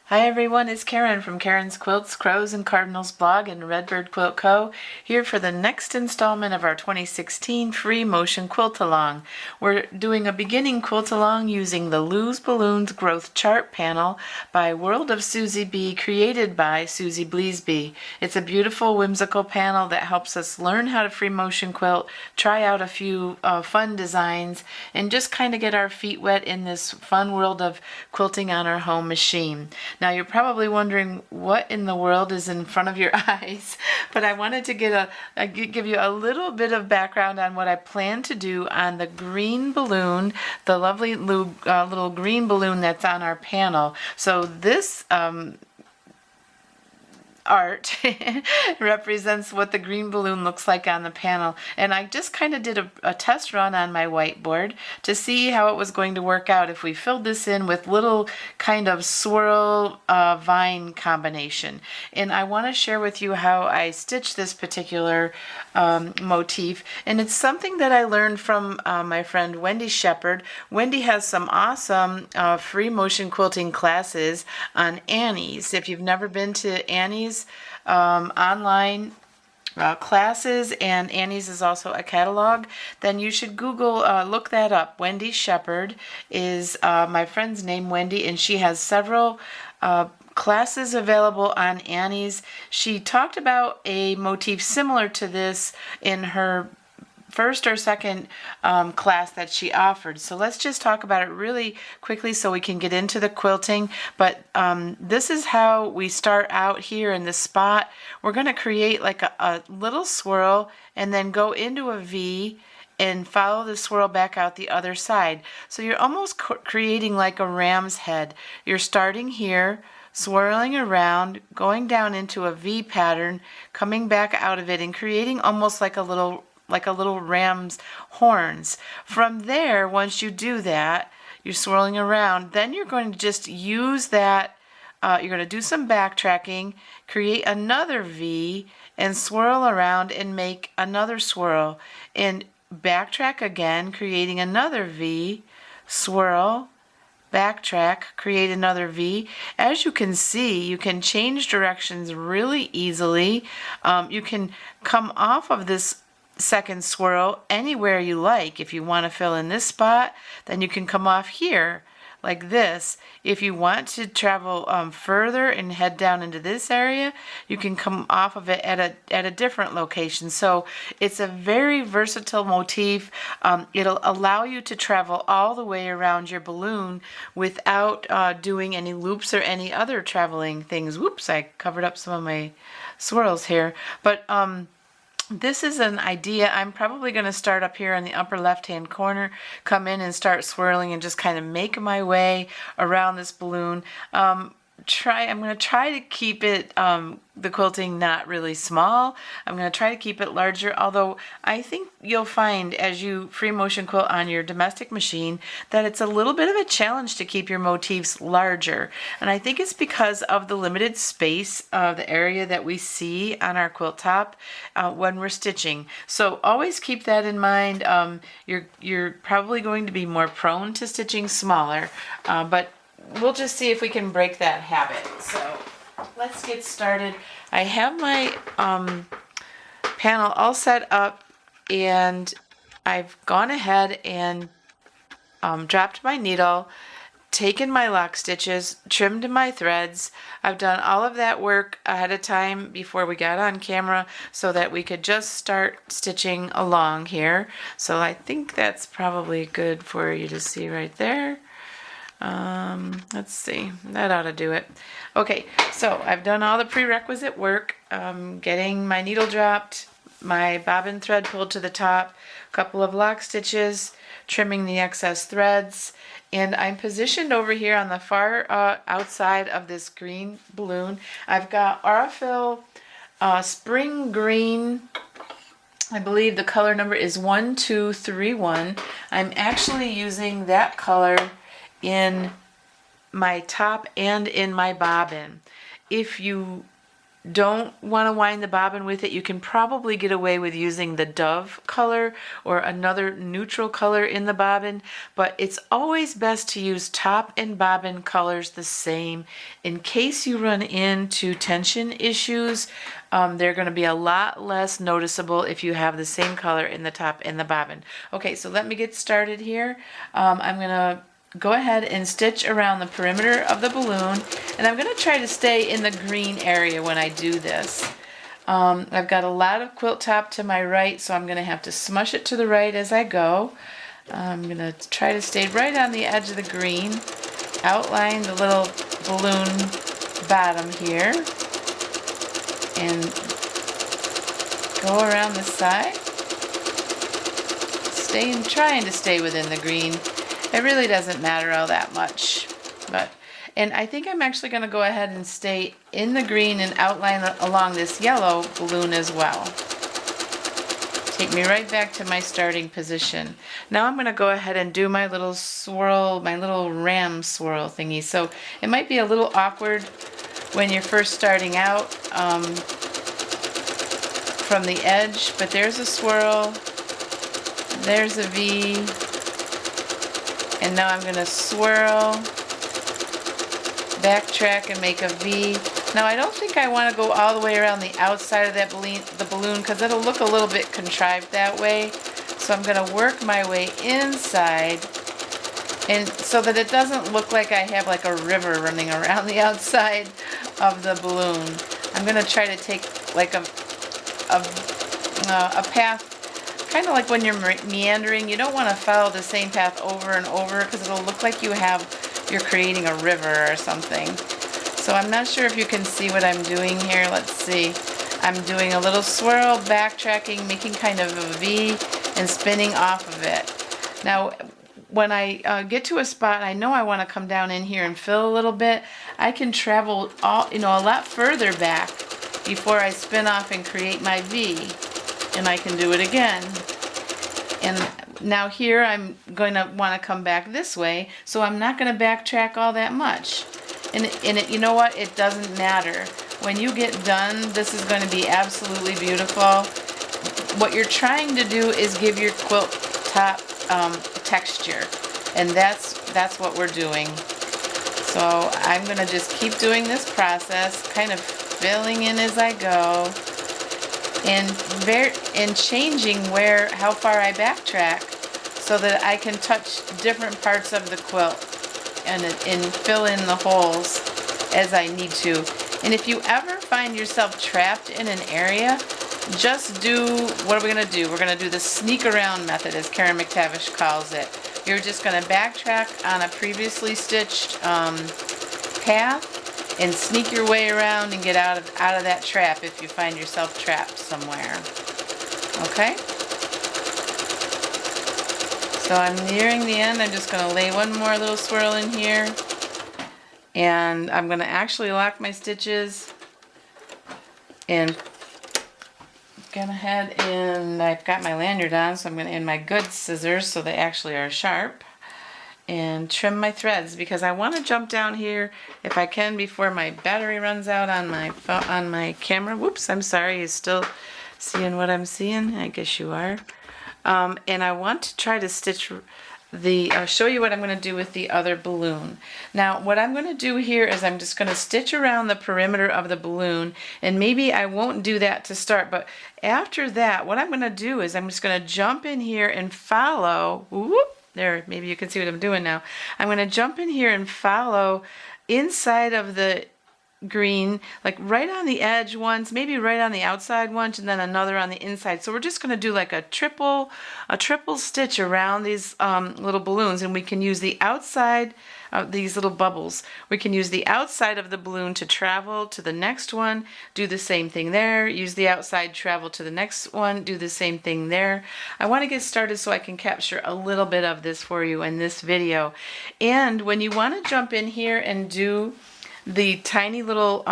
Hi everyone, it's Karen from Karen's Quilts, Crows and Cardinals blog and Redbird Quilt Co. here for the next installment of our 2016 free motion quilt along. We're doing a beginning quilt along using the Lose Balloons Growth Chart panel by World of Susie B, created by Susie Bleasby. It's a beautiful whimsical panel that helps us learn how to free motion quilt, try out a few fun designs, and just kind of get our feet wet in this fun world of quilting on our home machine. Now you're probably wondering what in the world is in front of your eyes, but I wanted to give you a little bit of background on what I plan to do on the green balloon, the lovely little green balloon that's on our panel. So this art represents what the green balloon looks like on the panel, and I just kind of did a test run on my whiteboard to see how it was going to work out if we filled this in with little kind of swirl vine combination. And I want to share with you how I stitched this particular motif, and it's something that I learned from my friend Wendy Shepard. Wendy has some awesome free motion quilting classes on Annie's. If you've never been to Annie's online classes, and Annie's is also a catalog, then you should look that up. Wendy Shepard is my friend's name, Wendy, and she has several classes available on Annie's. She talked about a motif similar to this in her first or second class that she offered. So let's just talk about it really quickly so we can get into the quilting. But this is how we start out here in this spot. We're going to create like a little swirl and then go into a V and follow the swirl back out the other side. So you're almost creating like a ram's head. You're starting here, swirling around, going down into a V pattern, coming back out of it and creating almost like a little ram's horns. From there, once you do that, you're swirling around, then you're going to just use that, you're going to do some backtracking, create another V, and swirl around and make another swirl. And backtrack again, creating another V, swirl, backtrack, create another V. As you can see, you can change directions really easily. You can come off of this second swirl anywhere you like. If you want to fill in this spot, then you can come off here like this. If you want to travel further and head down into this area, you can come off of it at a different location. So it's a very versatile motif. It'll allow you to travel all the way around your balloon without doing any loops or any other traveling things. Whoops, I covered up some of my swirls here. But this is an idea. I'm probably going to start up here in the upper left-hand corner, come in and start swirling and just kind of make my way around this balloon. I'm going to try to keep it, the quilting not really small. I'm going to try to keep it larger, although I think you'll find as you free motion quilt on your domestic machine that it's a little bit of a challenge to keep your motifs larger. And I think it's because of the limited space of the area that we see on our quilt top when we're stitching. So always keep that in mind. You're probably going to be more prone to stitching smaller, but we'll just see if we can break that habit. So let's get started. I have my panel all set up, and I've gone ahead and dropped my needle, taken my lock stitches, trimmed my threads. I've done all of that work ahead of time before we got on camera so that we could just start stitching along here. So I think that's probably good for you to see right there. Let's see, that ought to do it. Okay, so I've done all the prerequisite work, getting my needle dropped, my bobbin thread pulled to the top, a couple of lock stitches, trimming the excess threads, and I'm positioned over here on the far outside of this green balloon. I've got Aurifil Spring Green. I believe the color number is 1231. I'm actually using that color in my top and in my bobbin. If you don't want to wind the bobbin with it, you can probably get away with using the Dove color or another neutral color in the bobbin, but it's always best to use top and bobbin colors the same in case you run into tension issues. They're going to be a lot less noticeable if you have the same color in the top and the bobbin. Okay, so let me get started here. I'm going to go ahead and stitch around the perimeter of the balloon, and I'm going to try to stay in the green area when I do this. I've got a lot of quilt top to my right, so I'm going to have to smush it to the right as I go. I'm going to try to stay right on the edge of the green, outline the little balloon bottom here, and go around the side, trying to stay within the green. It really doesn't matter all that much, and I think I'm actually going to go ahead and stay in the green and outline along this yellow balloon as well. Take me right back to my starting position. Now I'm going to go ahead and do my little swirl, my little ram swirl thingy. So it might be a little awkward when you're first starting out from the edge, but there's a swirl, there's a V, and now I'm going to swirl, backtrack, and make a V. Now I don't think I want to go all the way around the outside of that balloon because it'll look a little bit contrived that way. So I'm going to work my way inside, and so that it doesn't look like I have like a river running around the outside of the balloon. I'm going to try to take like a path. Kind of like when you're meandering, you don't want to follow the same path over and over because it'll look like you're creating a river or something. So I'm not sure if you can see what I'm doing here. Let's see. I'm doing a little swirl, backtracking, making kind of a V, and spinning off of it. Now, when I get to a spot, I know I want to come down in here and fill a little bit. I can travel a lot further back before I spin off and create my V. And I can do it again. And now here I'm going to want to come back this way, so I'm not going to backtrack all that much. And you know what? It doesn't matter. When you get done, this is going to be absolutely beautiful. What you're trying to do is give your quilt top texture, and that's what we're doing. So I'm going to just keep doing this process, kind of filling in as I go. And changing how far I backtrack so that I can touch different parts of the quilt and fill in the holes as I need to. And if you ever find yourself trapped in an area, just what are we going to do? We're going to do the sneak around method, as Karen McTavish calls it. You're just going to backtrack on a previously stitched path and sneak your way around and get out of that trap if you find yourself trapped somewhere. Okay? So I'm nearing the end. I'm just going to lay one more little swirl in here. And I'm going to actually lock my stitches and get ahead, and I've got my lanyard on, so I'm going to in my good scissors so they actually are sharp, and trim my threads because I want to jump down here if I can before my battery runs out on my camera. Whoops, I'm sorry, you're still seeing what I'm seeing? I guess you are. And I want to try to stitch show you what I'm going to do with the other balloon. Now what I'm going to do here is I'm just going to stitch around the perimeter of the balloon, and maybe I won't do that to start, but after that what I'm going to do is I'm just going to jump in here and follow, whoop, there, maybe you can see what I'm doing now. I'm going to jump in here and follow inside of the green, like right on the edge once, maybe right on the outside once, and then another on the inside. So we're just going to do like a triple stitch around these little balloons, and we can use the outside of these little bubbles. We can use the outside of the balloon to travel to the next one, do the same thing there, use the outside, travel to the next one, do the same thing there. I want to get started so I can capture a little bit of this for you in this video. And when you want to jump in here and do the tiny little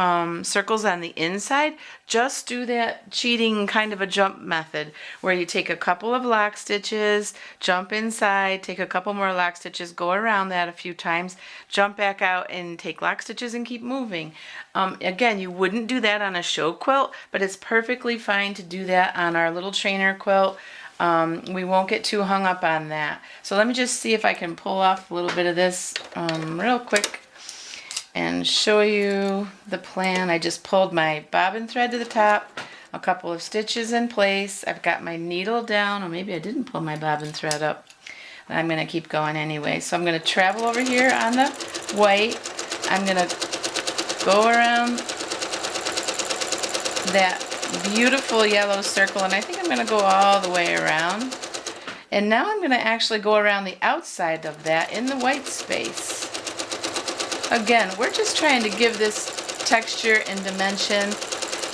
circles on the inside, just do that cheating kind of a jump method where you take a couple of lock stitches, jump inside, take a couple more lock stitches, go around that a few times, jump back out and take lock stitches and keep moving. Again, you wouldn't do that on a show quilt, but it's perfectly fine to do that on our little trainer quilt. We won't get too hung up on that. So let me just see if I can pull off a little bit of this real quick and show you the plan. I just pulled my bobbin thread to the top, a couple of stitches in place. I've got my needle down, or maybe I didn't pull my bobbin thread up. I'm going to keep going anyway. So I'm going to travel over here on the white. I'm going to go around that beautiful yellow circle, and I think I'm going to go all the way around. And now I'm going to actually go around the outside of that in the white space. Again, we're just trying to give this texture and dimension.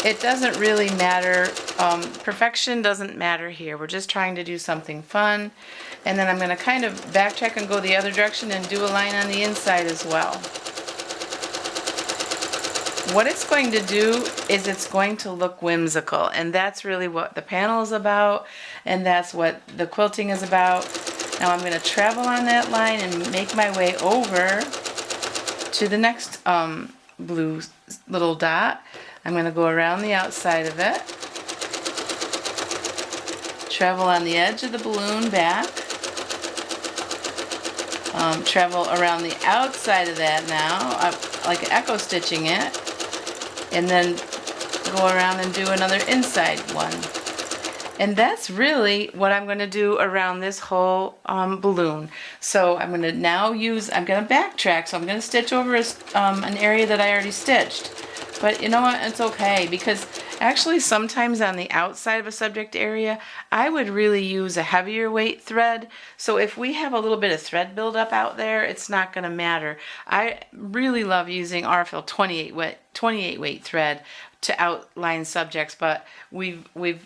It doesn't really matter. Perfection doesn't matter here. We're just trying to do something fun. And then I'm going to kind of backtrack and go the other direction and do a line on the inside as well. What it's going to do is it's going to look whimsical, and that's really what the panel is about, and that's what the quilting is about. Now I'm going to travel on that line and make my way over to the next blue little dot. I'm going to go around the outside of it, travel on the edge of the balloon back, travel around the outside of that now, like echo stitching it, and then go around and do another inside one. And that's really what I'm going to do around this whole balloon. So I'm going to now I'm going to backtrack. So I'm going to stitch over an area that I already stitched. But you know what? It's okay, because actually sometimes on the outside of a subject area, I would really use a heavier weight thread. So if we have a little bit of thread buildup out there, it's not going to matter. I really love using Arfil 28 weight thread to outline subjects, but we've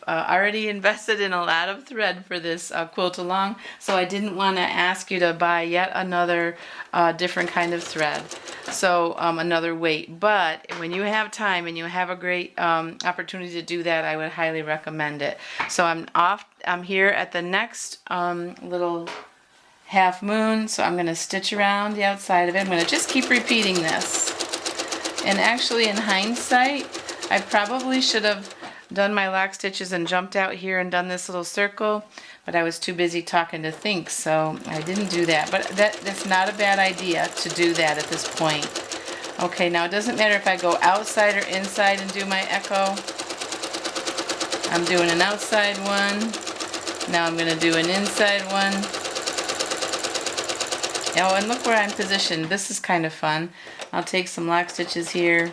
already invested in a lot of thread for this quilt along, so I didn't want to ask you to buy yet another different kind of thread, so another weight. But when you have time and you have a great opportunity to do that, I would highly recommend it. So I'm here at the next little half moon, so I'm going to stitch around the outside of it. I'm going to just keep repeating this. And actually, in hindsight, I probably should have done my lock stitches and jumped out here and done this little circle, but I was too busy talking to think, so I didn't do that. But that's not a bad idea to do that at this point. Okay, now it doesn't matter if I go outside or inside and do my echo. I'm doing an outside one. Now I'm going to do an inside one. Oh, and look where I'm positioned. This is kind of fun. I'll take some lock stitches here,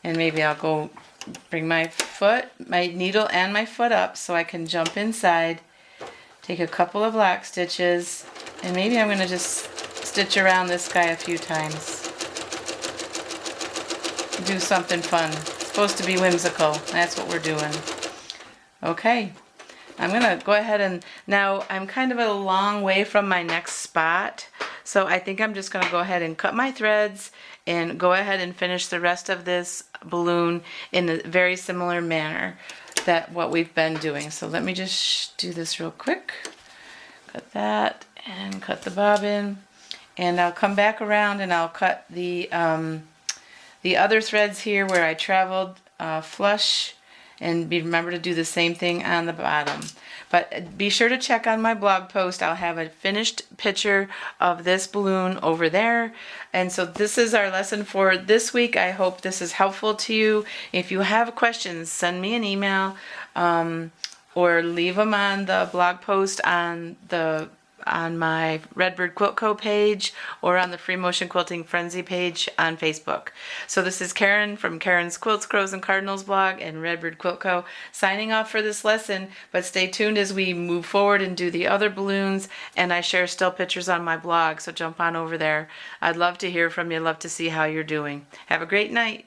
and maybe I'll go bring my needle and my foot up so I can jump inside, take a couple of lock stitches, and maybe I'm going to just stitch around this guy a few times. Do something fun. It's supposed to be whimsical. That's what we're doing. Okay. I'm going to go ahead and now I'm kind of a long way from my next spot. So I think I'm just going to go ahead and cut my threads and go ahead and finish the rest of this balloon in a very similar manner that what we've been doing. So let me just do this real quick. Cut that and cut the bobbin, and I'll come back around and I'll cut the other threads here where I traveled flush, and remember to do the same thing on the bottom. But be sure to check on my blog post. I'll have a finished picture of this balloon over there. And so this is our lesson for this week. I hope this is helpful to you. If you have questions, send me an email or leave them on the blog post on my Redbird Quilt Co. page or on the Free Motion Quilting Frenzy page on Facebook. So this is Karen from Karen's Quilts, Crows, and Cardinals blog and Redbird Quilt Co. signing off for this lesson, but stay tuned as we move forward and do the other balloons, and I share still pictures on my blog, so jump on over there. I'd love to hear from you, love to see how you're doing. Have a great night.